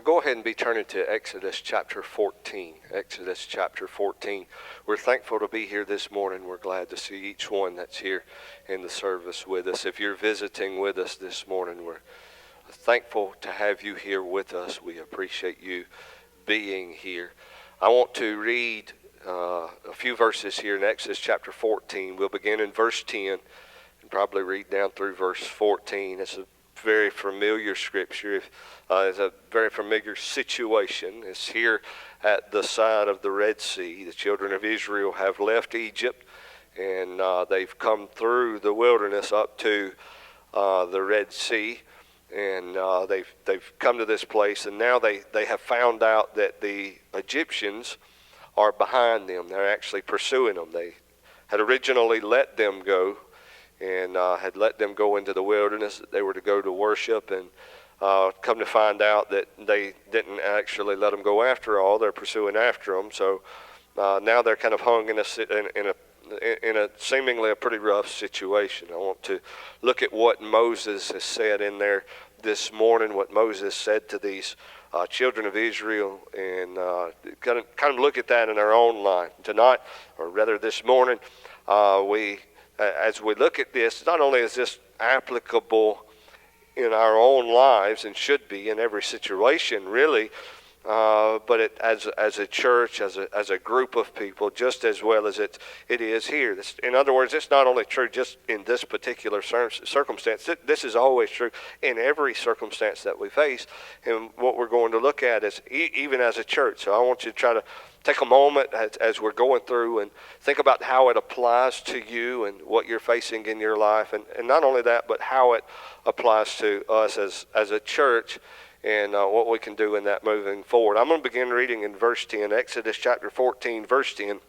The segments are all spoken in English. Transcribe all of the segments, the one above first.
Go ahead and be turning to Exodus chapter 14. Exodus chapter 14. We're thankful to be here this morning. We're glad to see each one that's here in the service with us. If you're visiting with us this morning, we're thankful to have you here with us. We appreciate you being here. I want to read a few verses here in Exodus chapter 14. We'll begin in verse 10 and probably read down through verse 14. It's a very familiar scripture. It's a very familiar situation. It's here at the side of the Red Sea. The children of Israel have left Egypt, and they've come through the wilderness up to the Red Sea, and they've come to this place, and now they have found out that the Egyptians are behind them. They're actually pursuing them. They had originally let them go, and had let them go into the wilderness that they were to go to worship, and come to find out that they didn't actually let them go after all. They're pursuing after them. So now they're kind of hung in a seemingly a pretty rough situation. I want to look at what Moses has said in there this morning, what Moses said to these children of Israel, and kind of look at that in our own life. Tonight, or rather this morning, as we look at this, not only is this applicable in our own lives, and should be in every situation really, but as a church, as a group of people, just as well as it is here. In other words, it's not only true just in this particular circumstance. This is always true in every circumstance that we face. And what we're going to look at is even as a church. So I want you to try to take a moment as we're going through and think about how it applies to you and what you're facing in your life. And not only that, but how it applies to us as a church, and what we can do in that moving forward. I'm going to begin reading in verse 10, Exodus chapter 14, verse 10.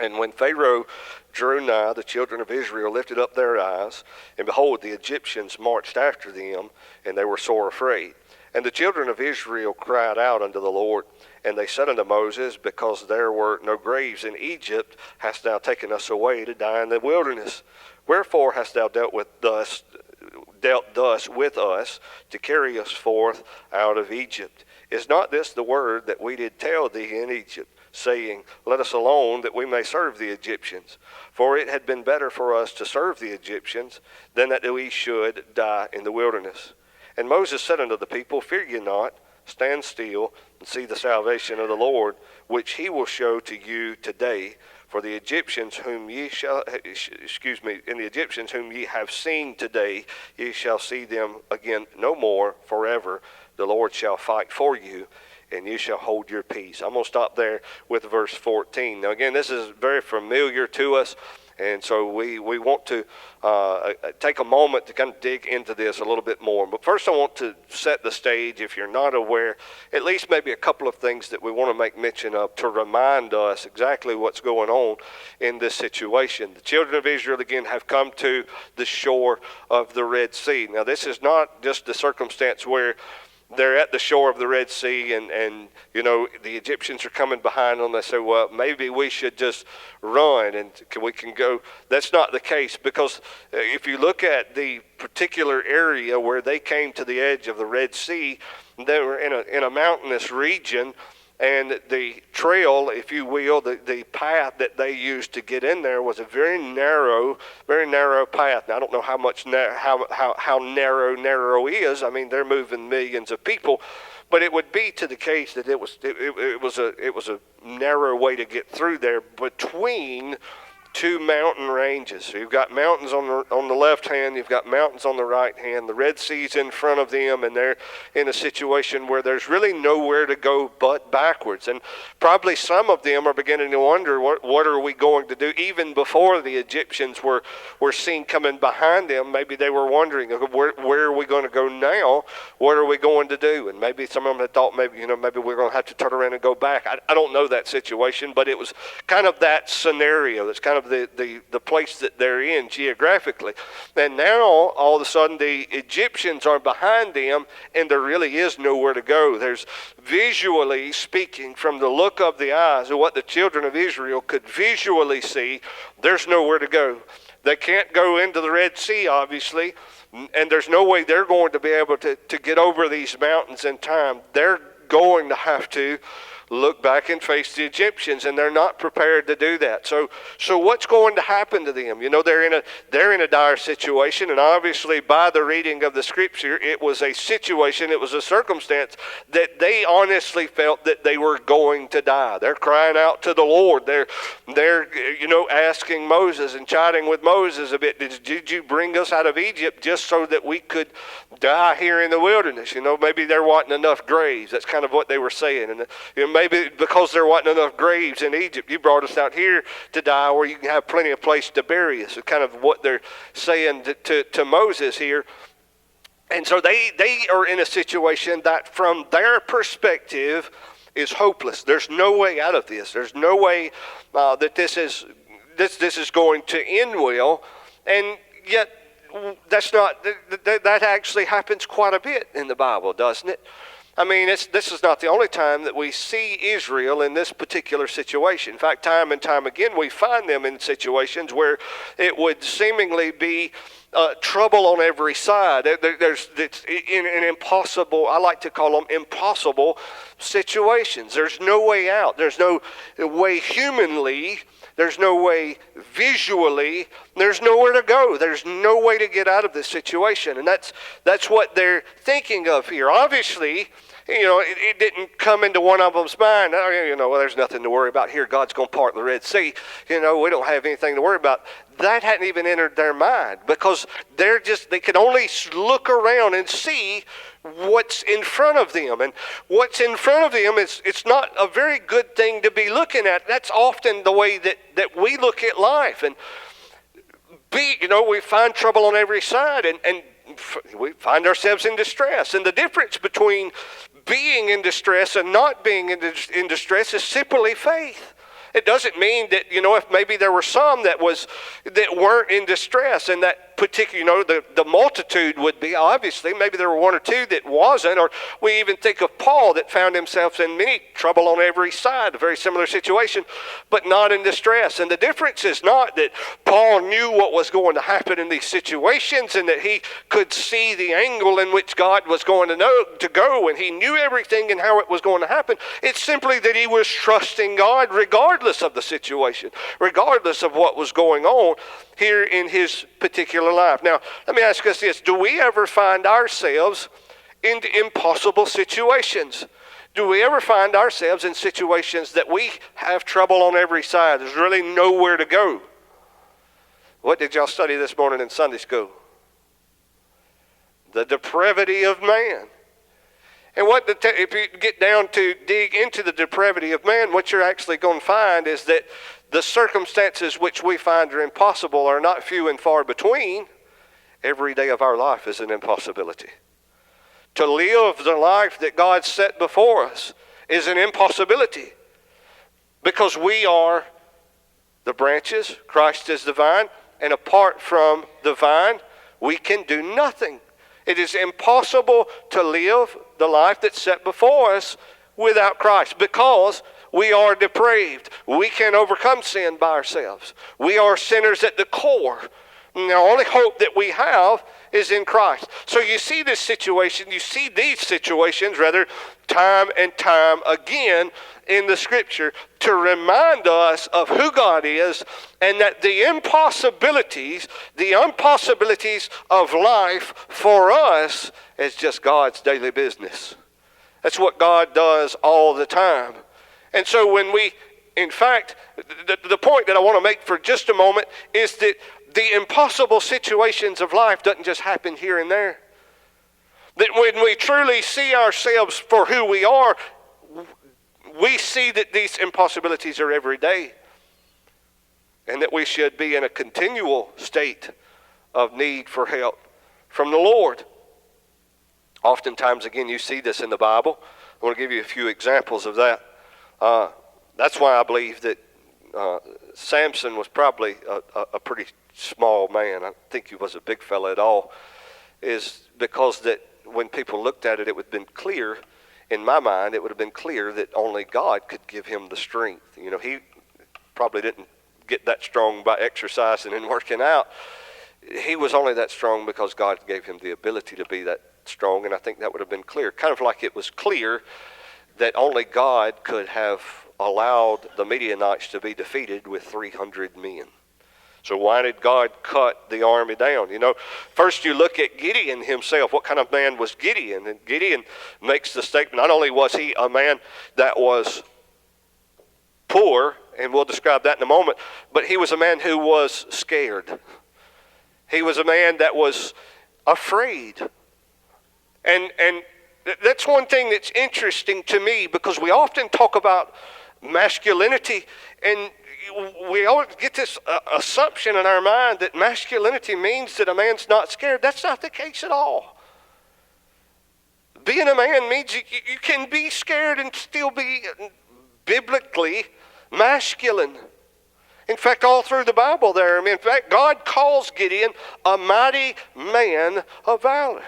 And when Pharaoh drew nigh, the children of Israel lifted up their eyes, and behold, the Egyptians marched after them, and they were sore afraid. And the children of Israel cried out unto the Lord, and they said unto Moses, because there were no graves in Egypt, hast thou taken us away to die in the wilderness? Wherefore hast thou dealt thus with us to carry us forth out of Egypt? Is not this the word that we did tell thee in Egypt, saying, let us alone that we may serve the Egyptians? For it had been better for us to serve the Egyptians than that we should die in the wilderness. And Moses said unto the people, fear ye not, stand still and see the salvation of the Lord, which he will show to you today. For the Egyptians whom ye have seen today, ye shall see them again no more forever. The Lord shall fight for you, and you shall hold your peace. I'm going to stop there with verse 14. Now again, this is very familiar to us, and so we want to take a moment to kind of dig into this a little bit more. But first I want to set the stage, if you're not aware, at least maybe a couple of things that we want to make mention of to remind us exactly what's going on in this situation. The children of Israel, again, have come to the shore of the Red Sea. Now this is not just the circumstance where they're at the shore of the Red Sea, and you know, the Egyptians are coming behind them. They say, well, maybe we should just run and we can go. That's not the case, because if you look at the particular area where they came to the edge of the Red Sea, they were in a mountainous region, and the trail, if you will, the path that they used to get in there was a very narrow path. Now, I don't know how much how narrow is. I mean, they're moving millions of people, but it would be to the case that it was a narrow way to get through there between two mountain ranges. So you've got mountains on the left hand, you've got mountains on the right hand. The Red Sea's in front of them, and they're in a situation where there's really nowhere to go but backwards. And probably some of them are beginning to wonder, what are we going to do? Even before the Egyptians were seen coming behind them, maybe they were wondering, where are we going to go now? What are we going to do? And maybe some of them had thought, maybe we're going to have to turn around and go back. I don't know that situation, but it was kind of that scenario. It's kind of the place that they're in geographically. And now all of a sudden the Egyptians are behind them, and there really is nowhere to go. There's, visually speaking, from the look of the eyes of what the children of Israel could visually see, there's nowhere to go. They can't go into the Red Sea, obviously, And there's no way they're going to be able to get over these mountains in time. They're going to have to look back and face the Egyptians, and they're not prepared to do that. So what's going to happen to them? You know, they're in a dire situation, and obviously by the reading of the scripture, it was a situation, it was a circumstance that they honestly felt that they were going to die. They're crying out to the Lord. They're asking Moses and chatting with Moses a bit. Did you bring us out of Egypt just so that we could die here in the wilderness? You know, maybe there wasn't enough graves. That's kind of what they were saying. And maybe because there wasn't enough graves in Egypt, you brought us out here to die where you can have plenty of place to bury us. It's kind of what they're saying to Moses here. And so they are in a situation that from their perspective is hopeless. There's no way out of this. There's no way that this is going to end well. And yet that's not, that actually happens quite a bit in the Bible, doesn't it? I mean, this is not the only time that we see Israel in this particular situation. In fact, time and time again, we find them in situations where it would seemingly be trouble on every side. It's in an impossible, I like to call them impossible situations. There's no way out. There's no way humanly. There's no way visually. There's nowhere to go. There's no way to get out of this situation. And that's what they're thinking of here. Obviously, you know, it didn't come into one of them's mind. Well, there's nothing to worry about here. God's going to part the Red Sea. You know, we don't have anything to worry about. That hadn't even entered their mind because they can only look around and see what's in front of them. And what's in front of them it's not a very good thing to be looking at. That's often the way that we look at life. And we find trouble on every side and we find ourselves in distress. And the difference between being in distress and not being in distress is simply faith. It doesn't mean that, if maybe there were some that weren't in distress and that particular, the multitude would be, obviously, maybe there were one or two that wasn't, or we even think of Paul that found himself in many trouble on every side, a very similar situation, but not in distress. And the difference is not that Paul knew what was going to happen in these situations and that he could see the angle in which God was going to go, and he knew everything and how it was going to happen. It's simply that he was trusting God regardless of the situation, regardless of what was going on here in his particular life. Now, let me ask us this. Do we ever find ourselves in impossible situations? Do we ever find ourselves in situations that we have trouble on every side? There's really nowhere to go. What did y'all study this morning in Sunday school? The depravity of man. And if you get down to dig into the depravity of man, what you're actually going to find is that the circumstances which we find are impossible are not few and far between. Every day of our life is an impossibility. To live the life that God set before us is an impossibility because we are the branches, Christ is the vine, and apart from the vine, we can do nothing. It is impossible to live the life that's set before us without Christ because we are depraved. We can't overcome sin by ourselves. We are sinners at the core. And the only hope that we have is in Christ. So you see these situations time and time again in the Scripture to remind us of who God is and that the impossibilities of life for us is just God's daily business. That's what God does all the time. And so in fact, the point that I want to make for just a moment is that the impossible situations of life doesn't just happen here and there. That when we truly see ourselves for who we are, we see that these impossibilities are every day. And that we should be in a continual state of need for help from the Lord. Oftentimes, again, you see this in the Bible. I want to give you a few examples of that. That's why I believe that Samson was probably a pretty small man. I think he was a big fella at all. Is because that when people looked at it, it would have been clear, in my mind, it would have been clear that only God could give him the strength. He probably didn't get that strong by exercising and working out. he was only that strong because God gave him the ability to be that strong, and I think that would have been clear. Kind of like it was clear that only God could have allowed the Midianites to be defeated with 300 men. So why did God cut the army down? You know, first you look at Gideon himself. What kind of man was Gideon? And Gideon makes the statement, not only was he a man that was poor, and we'll describe that in a moment, but he was a man who was scared. He was a man that was afraid. And that's one thing that's interesting to me, because we often talk about masculinity, and we always get this assumption in our mind that masculinity means that a man's not scared. That's not the case at all. Being a man means you can be scared and still be biblically masculine. In fact, all through the Bible there, in fact, God calls Gideon a mighty man of valor.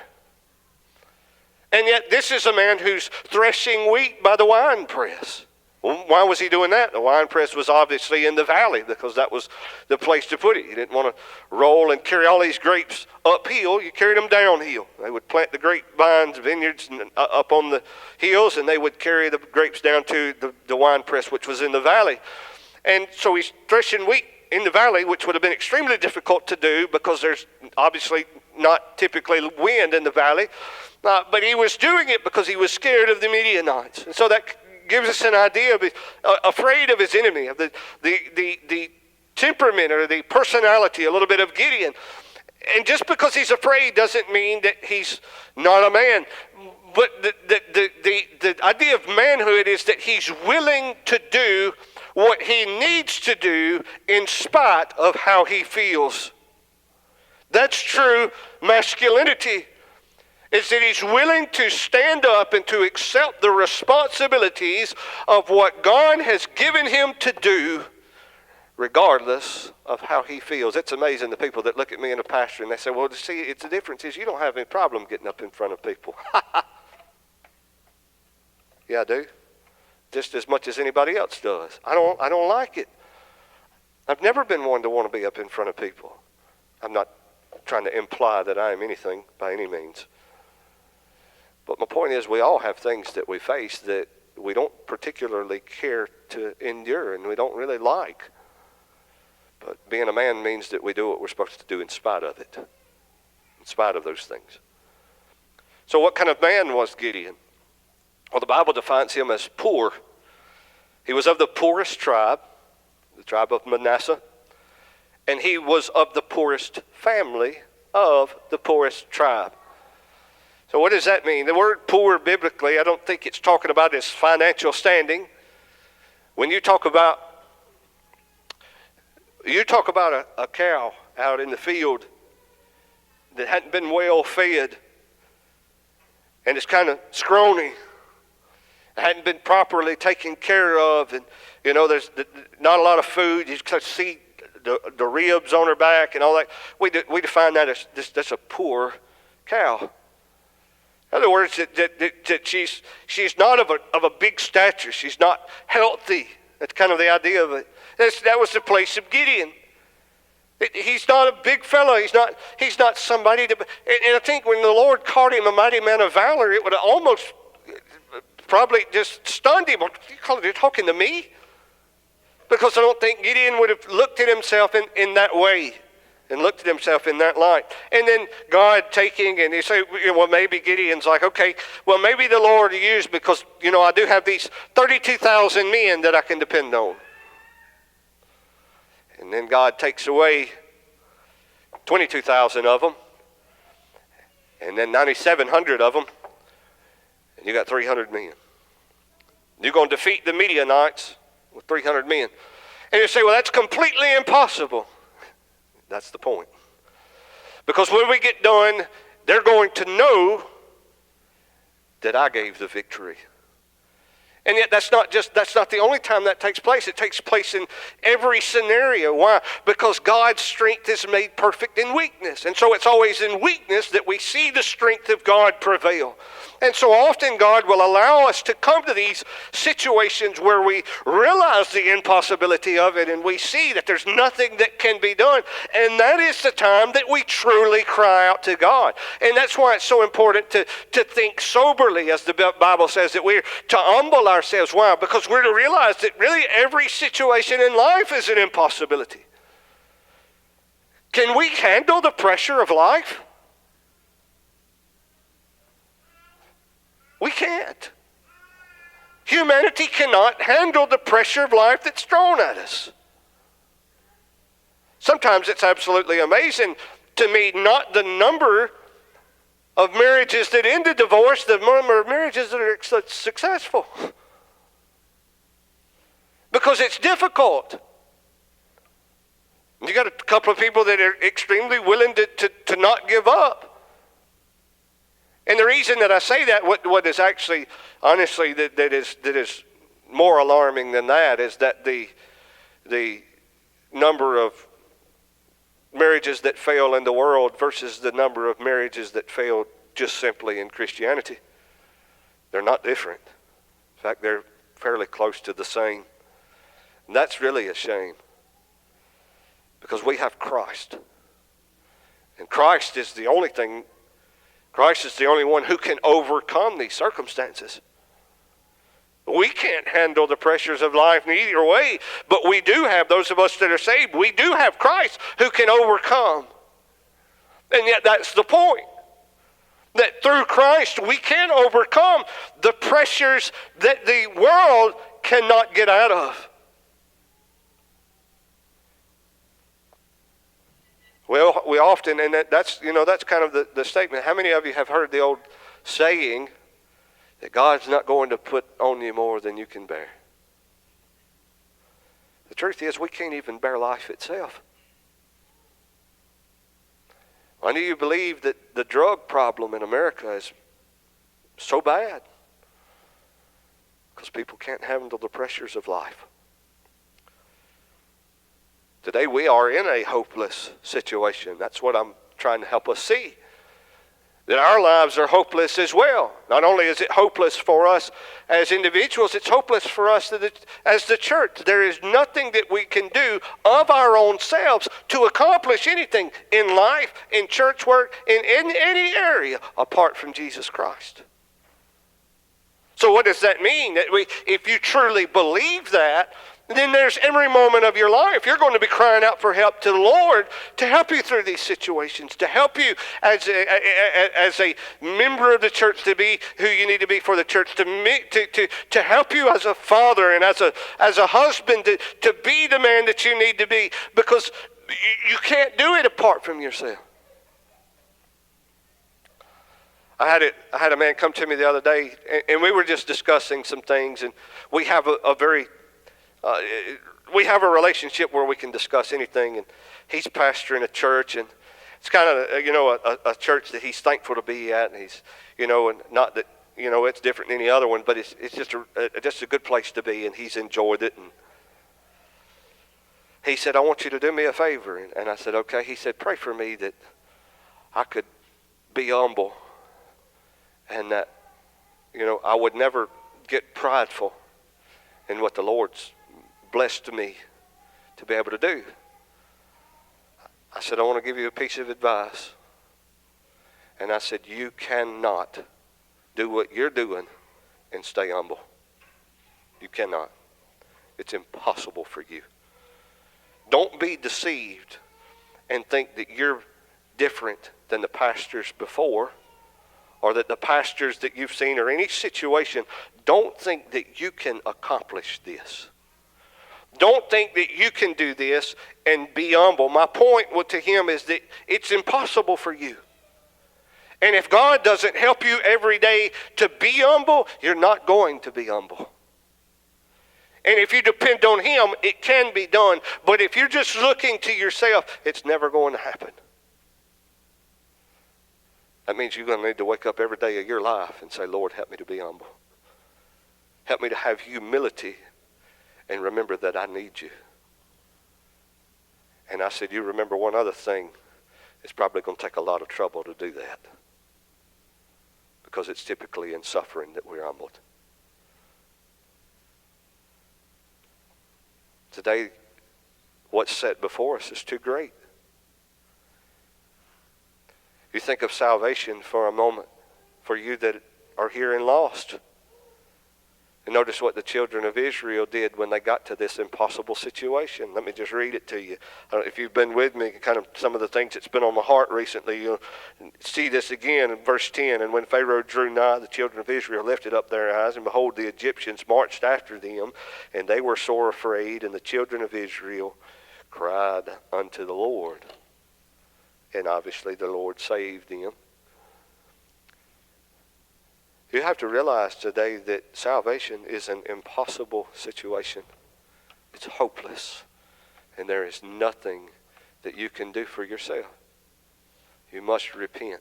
And yet this is a man who's threshing wheat by the winepress. Well, why was he doing that? The winepress was obviously in the valley, because that was the place to put it. You didn't want to roll and carry all these grapes uphill. You carried them downhill. They would plant the grapevines, vineyards up on the hills, and they would carry the grapes down to the winepress, which was in the valley. And so he's threshing wheat in the valley, which would have been extremely difficult to do because there's obviously not typically wind in the valley. But he was doing it because he was scared of the Midianites. And so that gives us an idea of afraid of his enemy, of the temperament or the personality, a little bit of Gideon. And just because he's afraid doesn't mean that he's not a man. But the idea of manhood is that he's willing to do what he needs to do in spite of how he feels. That's true masculinity, is that he's willing to stand up and to accept the responsibilities of what God has given him to do, regardless of how he feels. It's amazing, the people that look at me in a pastor and they say, well, see, it's the difference is you don't have any problem getting up in front of people. Yeah, I do. Just as much as anybody else does. I don't like it. I've never been one to want to be up in front of people. I'm not trying to imply that I am anything by any means. But my point is, we all have things that we face that we don't particularly care to endure and we don't really like. But being a man means that we do what we're supposed to do in spite of it, in spite of those things. So what kind of man was Gideon? Well, the Bible defines him as poor. He was of the poorest tribe, the tribe of Manasseh, and he was of the poorest family of the poorest tribe. So what does that mean? The word poor biblically, I don't think it's talking about his financial standing. When you talk about a cow out in the field that hadn't been well fed and it's kind of scrawny, hadn't been properly taken care of, and there's not a lot of food. You can see the ribs on her back and all that. We define that as that's a poor cow. In other words, that she's not of a big stature. She's not healthy. That's kind of the idea of it. That was the place of Gideon. He's not a big fellow. He's not somebody to. And I think when the Lord called him a mighty man of valor, it would have almost probably just stunned him. You're talking to me? Because I don't think Gideon would have looked at himself in that way and looked at himself in that light. And then God taking, and you say, well, maybe Gideon's like, okay, well, maybe the Lord used because, I do have these 32,000 men that I can depend on. And then God takes away 22,000 of them, and then 9,700 of them, and you got 300 men. You're going to defeat the Midianites with 300 men. And you say, well, that's completely impossible. That's the point. Because when we get done, they're going to know that I gave the victory. And yet that's not the only time that takes place. It takes place in every scenario. Why? Because God's strength is made perfect in weakness. And so it's always in weakness that we see the strength of God prevail. And so often God will allow us to come to these situations where we realize the impossibility of it and we see that there's nothing that can be done. And that is the time that we truly cry out to God. And that's why it's so important to think soberly, as the Bible says, that we're to humble ourselves. Why? Because we're to realize that really every situation in life is an impossibility. Can we handle the pressure of life? We can't. Humanity cannot handle the pressure of life that's thrown at us. Sometimes it's absolutely amazing to me, not the number of marriages that end in divorce, the number of marriages that are successful. Because it's difficult. You got a couple of people that are extremely willing to not give up. And the reason that I say that, what is actually, honestly, that is more alarming than that, is that the number of marriages that fail in the world versus the number of marriages that fail just simply in Christianity, they're not different. In fact, they're fairly close to the same. And that's really a shame, because we have Christ. And Christ is the only one who can overcome these circumstances. We can't handle the pressures of life in either way, but we do have, those of us that are saved, we do have Christ who can overcome. And yet that's the point. That through Christ we can overcome the pressures that the world cannot get out of. Well, we often, and that's kind of the statement. How many of you have heard the old saying that God's not going to put on you more than you can bear? The truth is, we can't even bear life itself. Why do you believe that the drug problem in America is so bad? Because people can't handle the pressures of life. Today we are in a hopeless situation. That's what I'm trying to help us see. That our lives are hopeless as well. Not only is it hopeless for us as individuals, it's hopeless for us as the church. There is nothing that we can do of our own selves to accomplish anything in life, in church work, in any area apart from Jesus Christ. So what does that mean? That if you truly believe that, then there's every moment of your life you're going to be crying out for help to the Lord to help you through these situations, to help you as a member of the church to be who you need to be for the church, to help you as a father and as a husband to be the man that you need to be, because you can't do it apart from yourself. I had a man come to me the other day, and we were just discussing some things, and we have we have a relationship where we can discuss anything, and he's pastoring a church, and it's kind of a church that he's thankful to be at, and he's and not that it's different than any other one, but it's just a good place to be, and he's enjoyed it. And he said, "I want you to do me a favor," and I said, "Okay." He said, "Pray for me that I could be humble, and that I would never get prideful in what the Lord's blessed me to be able to do." I said, "I want to give you a piece of advice." And I said, "You cannot do what you're doing and stay humble. You cannot. It's impossible for you. Don't be deceived and think that you're different than the pastors before, or that the pastors that you've seen, or any situation. Don't think that you can accomplish this. Don't think that you can do this and be humble." My point to him is that it's impossible for you. And if God doesn't help you every day to be humble, you're not going to be humble. And if you depend on him, it can be done. But if you're just looking to yourself, it's never going to happen. That means you're going to need to wake up every day of your life and say, "Lord, help me to be humble. Help me to have humility and remember that I need you. And I said, you remember one other thing. It's probably going to take a lot of trouble to do that. Because it's typically in suffering that we're humbled. Today, what's set before us is too great. You think of salvation for a moment, for you that are here and lost. And notice what the children of Israel did when they got to this impossible situation. Let me just read it to you. If you've been with me, kind of some of the things that's been on my heart recently, you'll see this again in verse 10. And when Pharaoh drew nigh, the children of Israel lifted up their eyes, and behold, the Egyptians marched after them, and they were sore afraid, and the children of Israel cried unto the Lord. And obviously the Lord saved them. You have to realize today that salvation is an impossible situation. It's hopeless. And there is nothing that you can do for yourself. You must repent.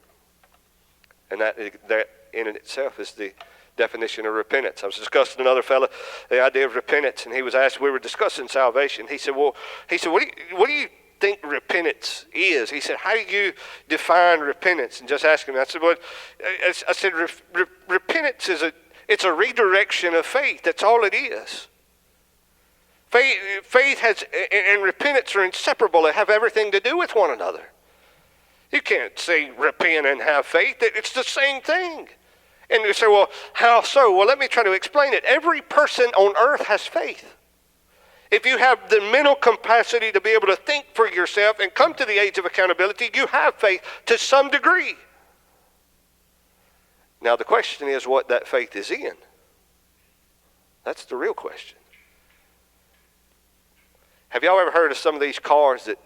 And that in itself is the definition of repentance. I was discussing with another fellow the idea of repentance, and he was asked, we were discussing salvation. He said, what do you think repentance is? He said, how do you define repentance? And just ask him. I said, repentance it's a redirection of faith. That's all it is. Faith has and repentance are inseparable. They have everything to do with one another. You can't say repent and have faith. It's the same thing. And you say, well, how so? Well, let me try to explain it. Every person on earth has faith. If you have the mental capacity to be able to think for yourself and come to the age of accountability, you have faith to some degree. Now the question is what that faith is in. That's the real question. Have y'all ever heard of some of these cars that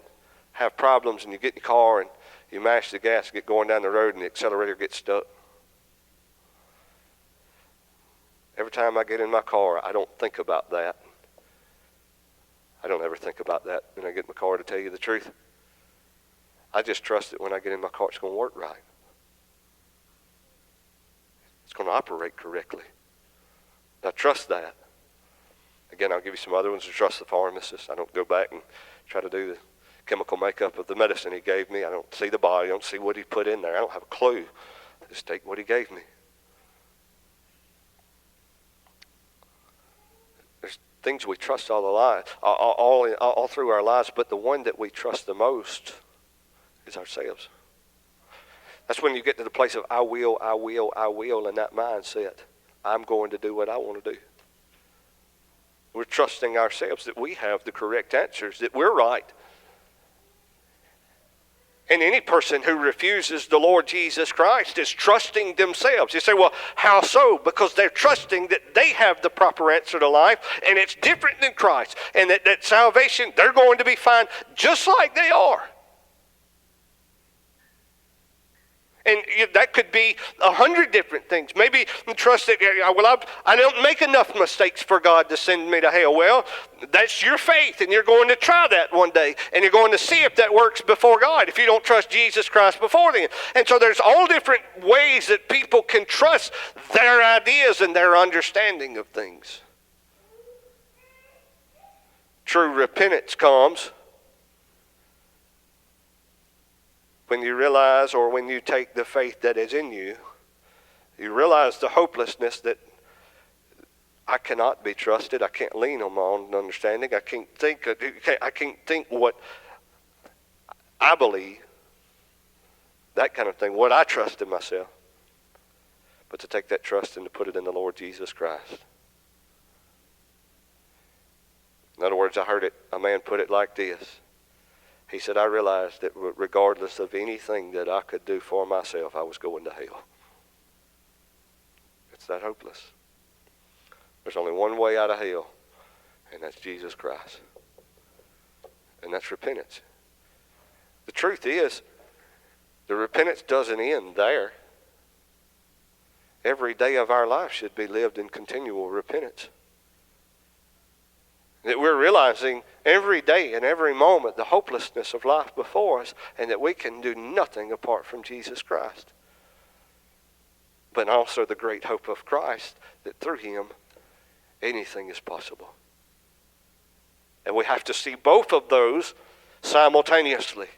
have problems and you get in the car and you mash the gas and get going down the road and the accelerator gets stuck? Every time I get in my car, I don't think about that. I don't ever think about that when I get in my car, to tell you the truth. I just trust that when I get in my car, it's going to work right. It's going to operate correctly. I trust that. Again, I'll give you some other ones. I trust the pharmacist. I don't go back and try to do the chemical makeup of the medicine he gave me. I don't see the body. I don't see what he put in there. I don't have a clue. I just take what he gave me. Things we trust all through our lives, but the one that we trust the most is ourselves. That's when you get to the place of I will, in that mindset. I'm going to do what I want to do. We're trusting ourselves that we have the correct answers, that we're right. And any person who refuses the Lord Jesus Christ is trusting themselves. You say, well, how so? Because they're trusting that they have the proper answer to life, and it's different than Christ. And that salvation, they're going to be fine just like they are. And that could be 100 different things. Maybe trust that, I don't make enough mistakes for God to send me to hell. Well, that's your faith, and you're going to try that one day. And you're going to see if that works before God, if you don't trust Jesus Christ before then. And so there's all different ways that people can trust their ideas and their understanding of things. True repentance comes when you realize, or when you take the faith that is in you, you realize the hopelessness that I cannot be trusted. I can't lean on my own understanding. I can't think what I believe, that kind of thing, what I trust in myself. But to take that trust and to put it in the Lord Jesus Christ. In other words, I heard a man put it like this. He said, I realized that regardless of anything that I could do for myself, I was going to hell. It's that hopeless. There's only one way out of hell, and that's Jesus Christ. And that's repentance. The truth is, the repentance doesn't end there. Every day of our life should be lived in continual repentance. That we're realizing every day and every moment the hopelessness of life before us, and that we can do nothing apart from Jesus Christ. But also the great hope of Christ, that through him anything is possible. And we have to see both of those simultaneously.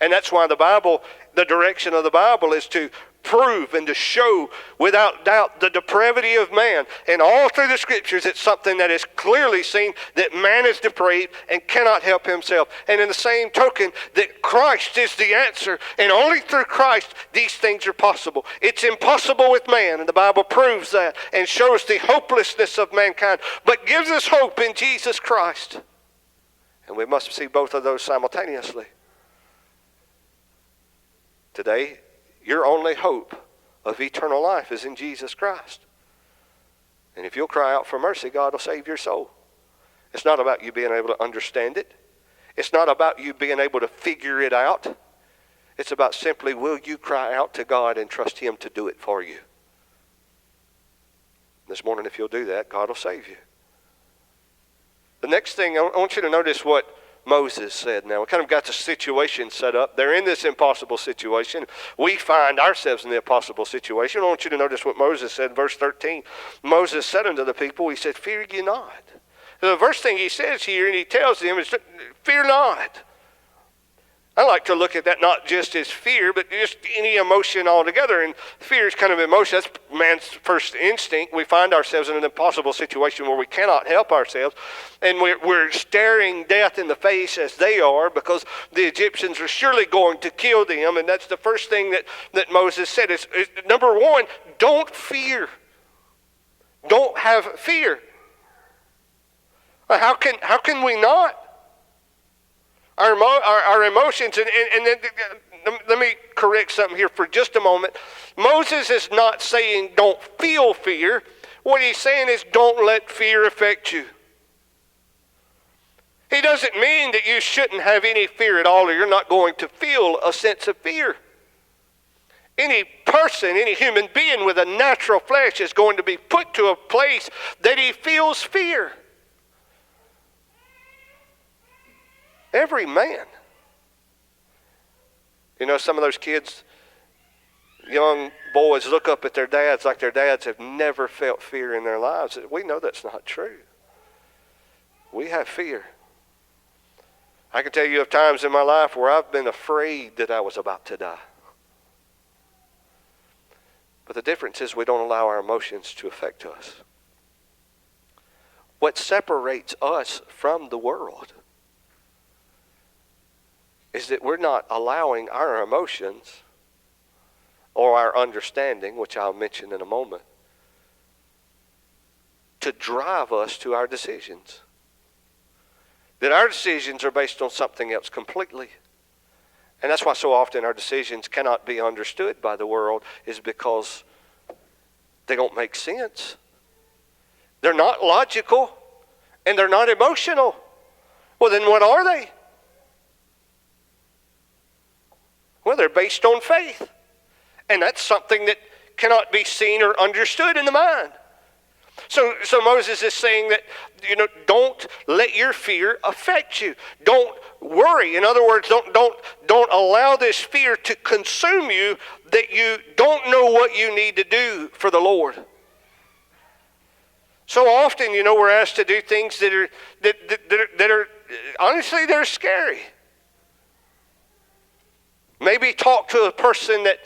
And that's why the Bible, the direction of the Bible is to prove and to show without doubt the depravity of man. And all through the Scriptures, it's something that is clearly seen that man is depraved and cannot help himself. And in the same token, that Christ is the answer. And only through Christ, these things are possible. It's impossible with man, and the Bible proves that and shows the hopelessness of mankind, but gives us hope in Jesus Christ. And we must see both of those simultaneously. Today, your only hope of eternal life is in Jesus Christ. And if you'll cry out for mercy, God will save your soul. It's not about you being able to understand it. It's not about you being able to figure it out. It's about simply, will you cry out to God and trust Him to do it for you? This morning, if you'll do that, God will save you. The next thing, I want you to notice what Moses said. Now, we kind of got the situation set up. They're in this impossible situation. We find ourselves in the impossible situation. I want you to notice what Moses said in verse 13. Moses said unto the people, he said, fear ye not. The first thing he says here, and he tells them, is fear not. I like to look at that not just as fear, but just any emotion altogether. And fear is kind of emotion. That's man's first instinct. We find ourselves in an impossible situation where we cannot help ourselves. And we're staring death in the face as they are, because the Egyptians are surely going to kill them. And that's the first thing that Moses said. Is number one, don't fear. Don't have fear. How can we not? Our emotions, and then, let me correct something here for just a moment. Moses is not saying don't feel fear. What he's saying is don't let fear affect you. He doesn't mean that you shouldn't have any fear at all, or you're not going to feel a sense of fear. Any person, any human being with a natural flesh is going to be put to a place that he feels fear. Every man. You know, some of those kids, young boys, look up at their dads like their dads have never felt fear in their lives. We know that's not true. We have fear. I can tell you of times in my life where I've been afraid that I was about to die. But the difference is we don't allow our emotions to affect us. What separates us from the world is that we're not allowing our emotions or our understanding, which I'll mention in a moment, to drive us to our decisions. That our decisions are based on something else completely. And that's why so often our decisions cannot be understood by the world, is because they don't make sense. They're not logical, and they're not emotional. Well, then what are they? Well, they're based on faith. And that's something that cannot be seen or understood in the mind. So Moses is saying that, don't let your fear affect you. Don't worry. In other words, don't allow this fear to consume you, that you don't know what you need to do for the Lord. So often, we're asked to do things that are honestly, they're scary. Maybe talk to a person that,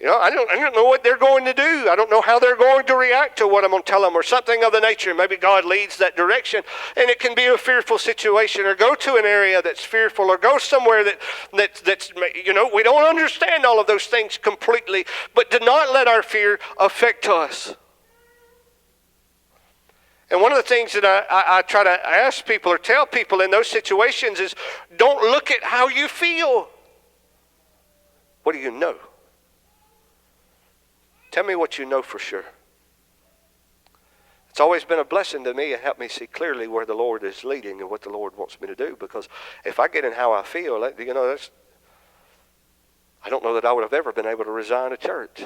I don't know what they're going to do. I don't know how they're going to react to what I'm going to tell them, or something of the nature. Maybe God leads that direction, and it can be a fearful situation. Or go to an area that's fearful, or go somewhere that's we don't understand all of those things completely. But do not let our fear affect us. And one of the things that I try to ask people or tell people in those situations is, don't look at how you feel. What do you know? Tell me what you know for sure. It's always been a blessing to me and helped me see clearly where the Lord is leading and what the Lord wants me to do. Because if I get in how I feel, I don't know that I would have ever been able to resign a church.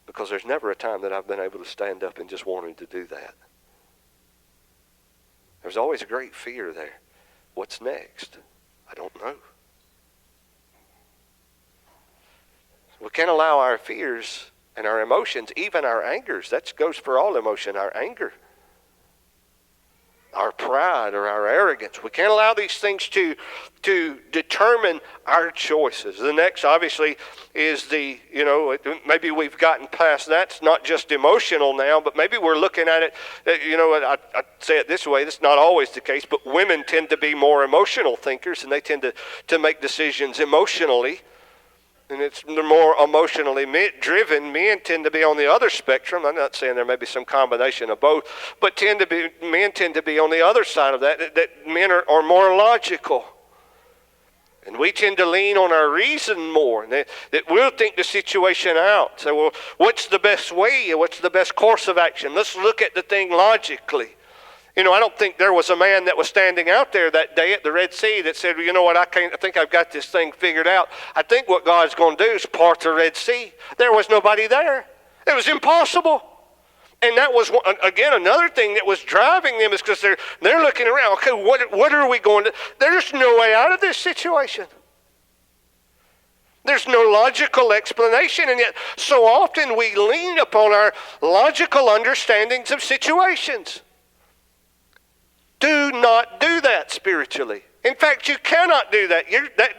Because there's never a time that I've been able to stand up and just wanted to do that. There's always a great fear there. What's next? I don't know. We can't allow our fears And our emotions, even our angers, that goes for all emotion, our anger, our pride or our arrogance. We can't allow these things to determine our choices. The next, obviously, is maybe we've gotten past that. It's not just emotional now, but maybe we're looking at it, I say it this way, it's not always the case, but women tend to be more emotional thinkers, and they tend to make decisions emotionally. And they're more emotionally driven. Men tend to be on the other spectrum. I'm not saying there may be some combination of both, but men tend to be on the other side of that men are more logical. And we tend to lean on our reason more. That we'll think the situation out. Say, well, what's the best way? What's the best course of action? Let's look at the thing logically. I don't think there was a man that was standing out there that day at the Red Sea that said, well, you know what, I think I've got this thing figured out. I think what God's going to do is part the Red Sea. There was nobody there. It was impossible. And that was, again, another thing that was driving them is because they're looking around. Okay, what are we going to, there's no way out of this situation. There's no logical explanation, and yet so often we lean upon our logical understandings of situations. Do not do that spiritually. In fact, you cannot do that.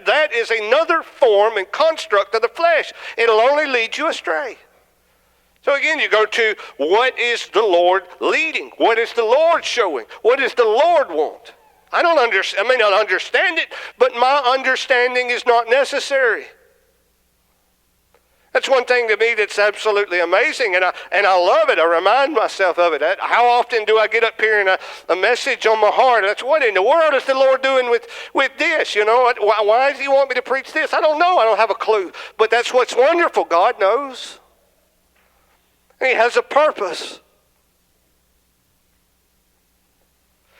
That is another form and construct of the flesh. It'll only lead you astray. So again, you go to, what is the Lord leading? What is the Lord showing? What does the Lord want? I may not understand it, but my understanding is not necessary. That's one thing to me that's absolutely amazing, and I love it. I remind myself of it. How often do I get up here and a message on my heart? That's, what in the world is the Lord doing with this? Why does He want me to preach this? I don't know. I don't have a clue. But that's what's wonderful. God knows. And He has a purpose.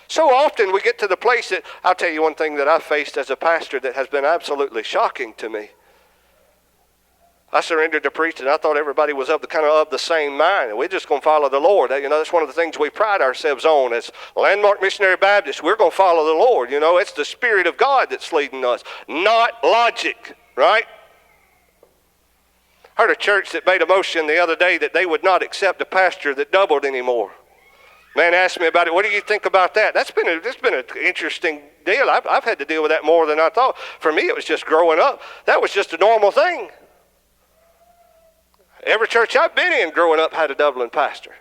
So often we get to the place that, I'll tell you one thing that I've faced as a pastor that has been absolutely shocking to me. I surrendered to preaching. I thought everybody was of the same mind. We're just going to follow the Lord. That's one of the things we pride ourselves on as Landmark Missionary Baptists. We're going to follow the Lord. It's the Spirit of God that's leading us, not logic, right? I heard a church that made a motion the other day that they would not accept a pastor that doubled anymore. Man asked me about it. What do you think about that? It's been an interesting deal. I've had to deal with that more than I thought. For me, it was just growing up. That was just a normal thing. Every church I've been in growing up had a doubling pastor.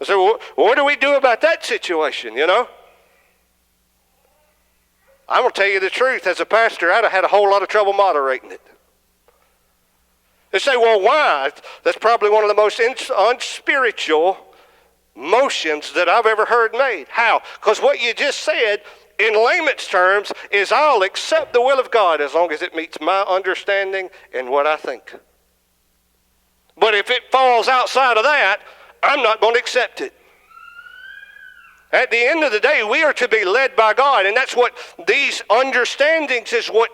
I said, well, what do we do about that situation, I'm going to tell you the truth. As a pastor, I'd have had a whole lot of trouble moderating it. They say, well, why? That's probably one of the most unspiritual motions that I've ever heard made. How? Because what you just said, in layman's terms, is I'll accept the will of God as long as it meets my understanding and what I think. But if it falls outside of that, I'm not going to accept it. At the end of the day, we are to be led by God, and that's what these understandings is what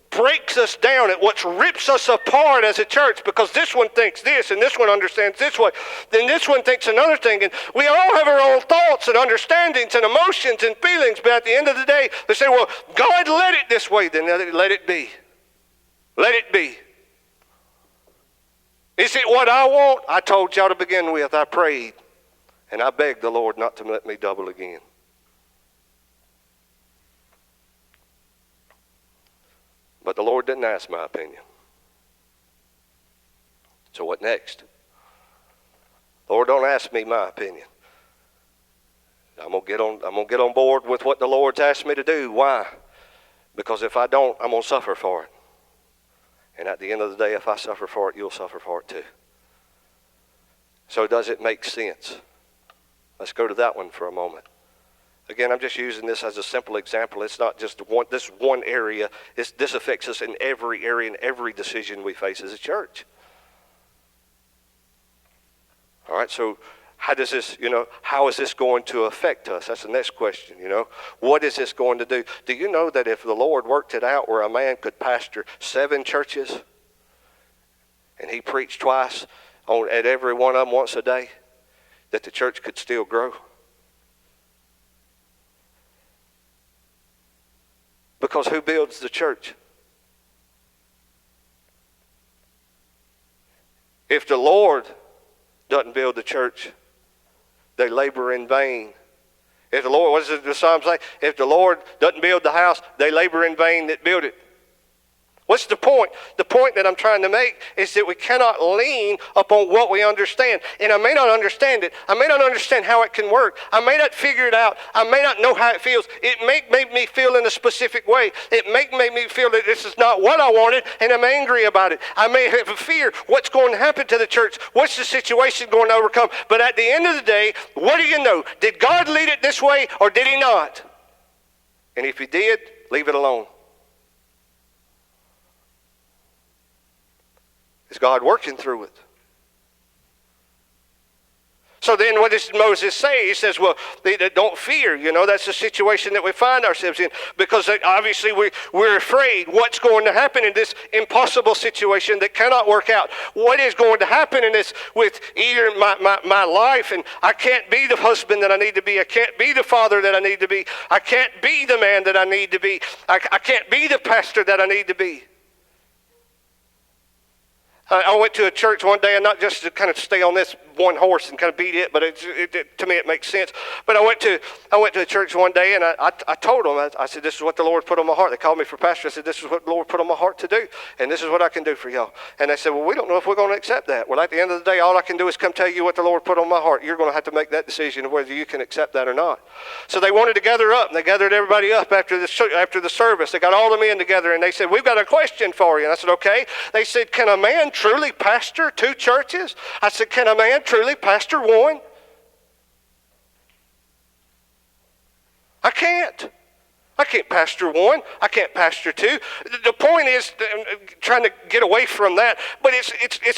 breaks us down. It what rips us apart as a church, because this one thinks this, and this one understands this way, then this one thinks another thing, and we all have our own thoughts and understandings and emotions and feelings, but at the end of the day, they say, well, God led it this way, then let it be. Let it be. Is it what I want? I told y'all to begin with. I prayed, and I begged the Lord not to let me double again. But the Lord didn't ask my opinion. So what next? Lord, don't ask me my opinion. I'm gonna get on board with what the Lord's asked me to do. Why? Because if I don't, I'm gonna suffer for it. And at the end of the day, if I suffer for it, you'll suffer for it too. So does it make sense? Let's go to that one for a moment. Again, I'm just using this as a simple example. It's not just this one area. This affects us in every area, in every decision we face as a church. All right, so how is this going to affect us? That's the next question, What is this going to do? Do you know that if the Lord worked it out where a man could pastor 7 churches and he preached twice at every one of them once a day, that the church could still grow? Because who builds the church? If the Lord doesn't build the church, they labor in vain. If the Lord, what does the Psalm say? If the Lord doesn't build the house, they labor in vain that build it. What's the point? The point that I'm trying to make is that we cannot lean upon what we understand. And I may not understand it. I may not understand how it can work. I may not figure it out. I may not know how it feels. It may make me feel in a specific way. It may make me feel that this is not what I wanted, and I'm angry about it. I may have a fear. What's going to happen to the church? What's the situation going to overcome? But at the end of the day, what do you know? Did God lead it this way, or did he not? And if he did, leave it alone. Is God working through it? So then what does Moses say? He says, well, don't fear. That's the situation that we find ourselves in, because obviously we're afraid what's going to happen in this impossible situation that cannot work out. What is going to happen in this with either my life, and I can't be the husband that I need to be. I can't be the father that I need to be. I can't be the man that I need to be. I can't be the pastor that I need to be. I went to a church one day, and not just to kind of stay on this one horse and kind of beat it, but to me it makes sense. But I went to a church one day, and I told them, I said, this is what the Lord put on my heart. They called me for pastor. I said, this is what the Lord put on my heart to do, and this is what I can do for y'all. And they said, well, we don't know if we're going to accept that. Well, at the end of the day, all I can do is come tell you what the Lord put on my heart. You're going to have to make that decision of whether you can accept that or not. So they wanted to gather up, and they gathered everybody up after the service. They got all the men together, and they said, we've got a question for you. And I said, okay. They said, can a man truly pastor 2 churches? I said, can a man truly pastor 1? I can't. I can't pastor 1. I can't pastor 2. The point is, trying to get away from that, but it's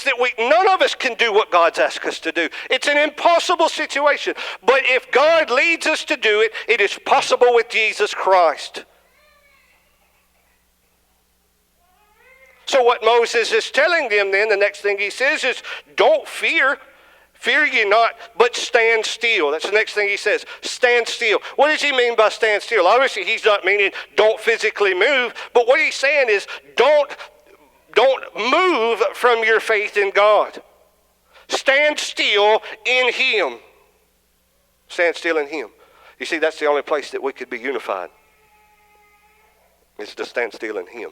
that none of us can do what God's asked us to do. It's an impossible situation. But if God leads us to do it, it is possible with Jesus Christ. So what Moses is telling them then, the next thing he says is, don't fear. Fear ye not, but stand still. That's the next thing he says. Stand still. What does he mean by stand still? Obviously, he's not meaning don't physically move. But what he's saying is don't move from your faith in God. Stand still in him. Stand still in him. You see, that's the only place that we could be unified, is to stand still in him.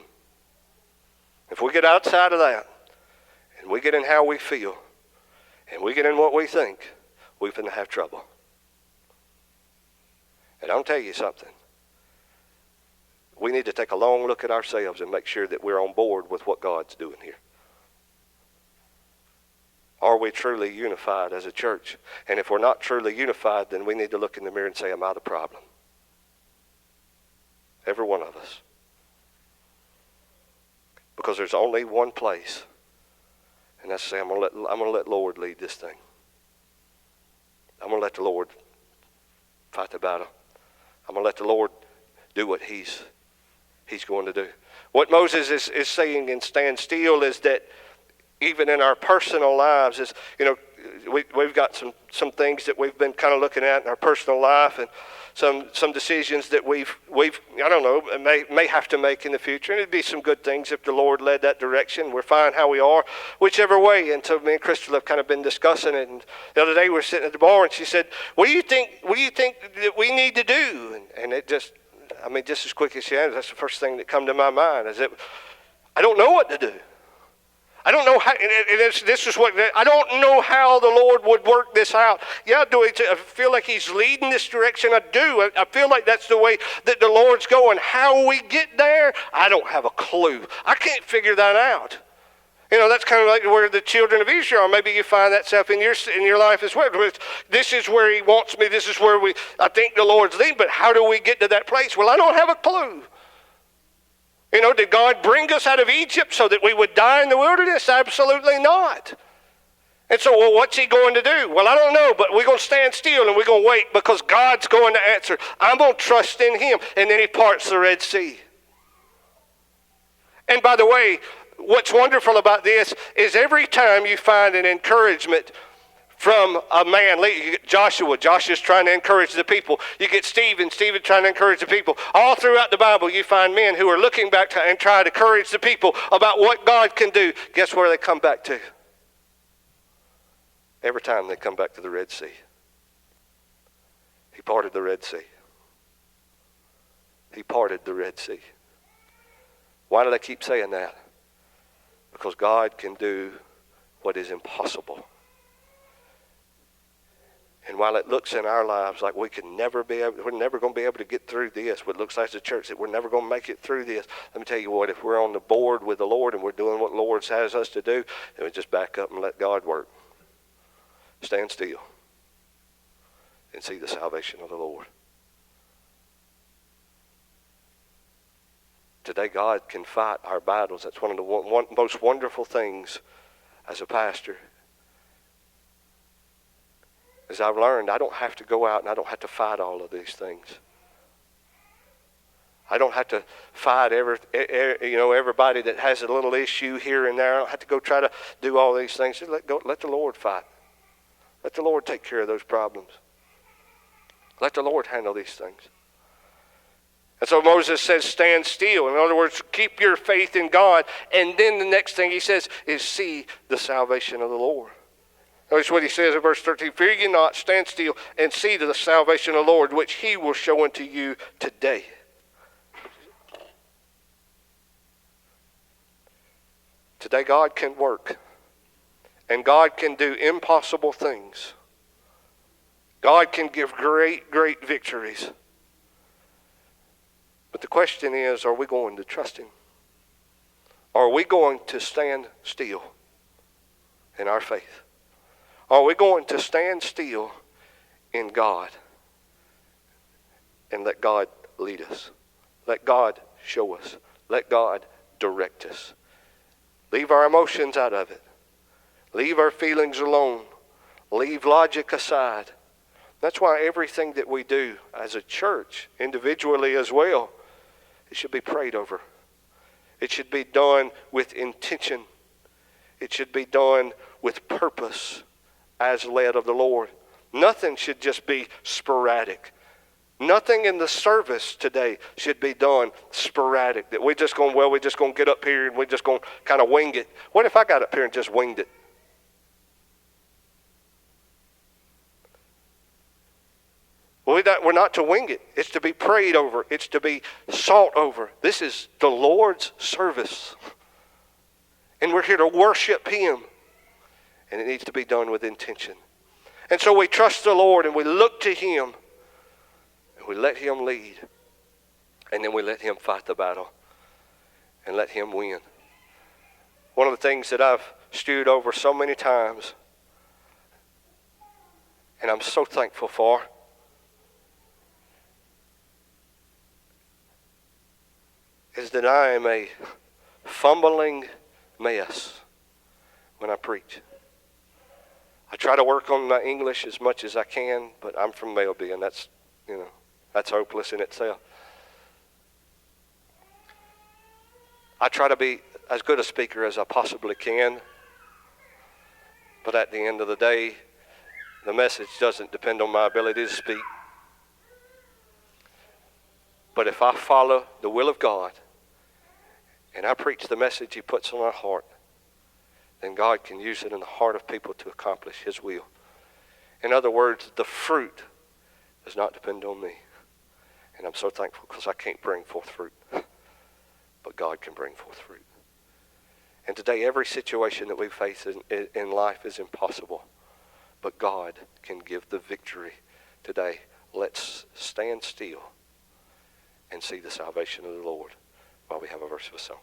If we get outside of that, and we get in how we feel, and we get in what we think, we're going to have trouble. And I'll tell you something. We need to take a long look at ourselves and make sure that we're on board with what God's doing here. Are we truly unified as a church? And if we're not truly unified, then we need to look in the mirror and say, am I the problem? Every one of us. Because there's only one place, and that's to say, I'm going to let Lord lead this thing. I'm going to let the Lord fight the battle. I'm going to let the Lord do what He's going to do. What Moses is saying in stand still is that even in our personal lives, is we've got some things that we've been kind of looking at in our personal life, and some decisions that we've I don't know, may have to make in the future. And it'd be some good things if the Lord led that direction. We're fine how we are, whichever way. And so me and Crystal have kind of been discussing it. And the other day we were sitting at the bar, and she said, what do you think that we need to do? And it just as quick as she answered, that's the first thing that come to my mind, is that I don't know what to do. I don't know how, I don't know how the Lord would work this out. Yeah, I feel like He's leading this direction. I do. I feel like that's the way that the Lord's going. How we get there, I don't have a clue. I can't figure that out. That's kind of like where the children of Israel are. Maybe you find that stuff in your life as well. This is where He wants me. This is where I think the Lord's leading. But how do we get to that place? Well, I don't have a clue. Did God bring us out of Egypt so that we would die in the wilderness? Absolutely not. And so, what's He going to do? Well, I don't know, but we're going to stand still and we're going to wait, because God's going to answer. I'm going to trust in Him. And then He parts the Red Sea. And by the way, what's wonderful about this is every time you find an encouragement from a man, you get Joshua's trying to encourage the people. You get Stephen trying to encourage the people. All throughout the Bible, you find men who are looking back and trying to encourage the people about what God can do. Guess where they come back to? every time they come back to the Red Sea. He parted the Red Sea. He parted the Red Sea. Why do they keep saying that? Because God can do what is impossible. And while it looks in our lives like we're never going to be able to get through this, what looks like as a church that we're never going to make it through this, let me tell you what, if we're on the board with the Lord and we're doing what the Lord has us to do, then we just back up and let God work. Stand still and see the salvation of the Lord. Today, God can fight our battles. That's one of the most wonderful things as a pastor. As I've learned, I don't have to go out and I don't have to fight all of these things. I don't have to fight everybody that has a little issue here and there. I don't have to go try to do all these things. Just let the Lord fight. Let the Lord take care of those problems. Let the Lord handle these things. And so Moses says, stand still. In other words, keep your faith in God. And then the next thing he says is see the salvation of the Lord. Notice what he says in verse 13. Fear ye not, stand still, and see the salvation of the Lord, which he will show unto you today. Today God can work. And God can do impossible things. God can give great, great victories. But the question is, are we going to trust him? Are we going to stand still in our faith? Are we going to stand still in God and let God lead us? Let God show us. Let God direct us. Leave our emotions out of it. Leave our feelings alone. Leave logic aside. That's why everything that we do as a church, individually as well, it should be prayed over. It should be done with intention. It should be done with purpose as led of the Lord. Nothing should just be sporadic. Nothing in the service today should be done sporadic. That we're just going to get up here and we're just going to kind of wing it. What if I got up here and just winged it? Well, we're not to wing it. It's to be prayed over. It's to be sought over. This is the Lord's service. And we're here to worship him. And it needs to be done with intention. And so we trust the Lord and we look to him. And we let him lead. And then we let him fight the battle. And let him win. One of the things that I've stewed over so many times, and I'm so thankful for, is that I am a fumbling mess when I preach. I try to work on my English as much as I can, but I'm from Melby, and that's hopeless in itself. I try to be as good a speaker as I possibly can, but at the end of the day, the message doesn't depend on my ability to speak. But if I follow the will of God, and I preach the message he puts on our heart, then God can use it in the heart of people to accomplish his will. In other words, the fruit does not depend on me. And I'm so thankful because I can't bring forth fruit. But God can bring forth fruit. And today, every situation that we face in life is impossible. But God can give the victory today. Let's stand still and see the salvation of the Lord while we have a verse of a song.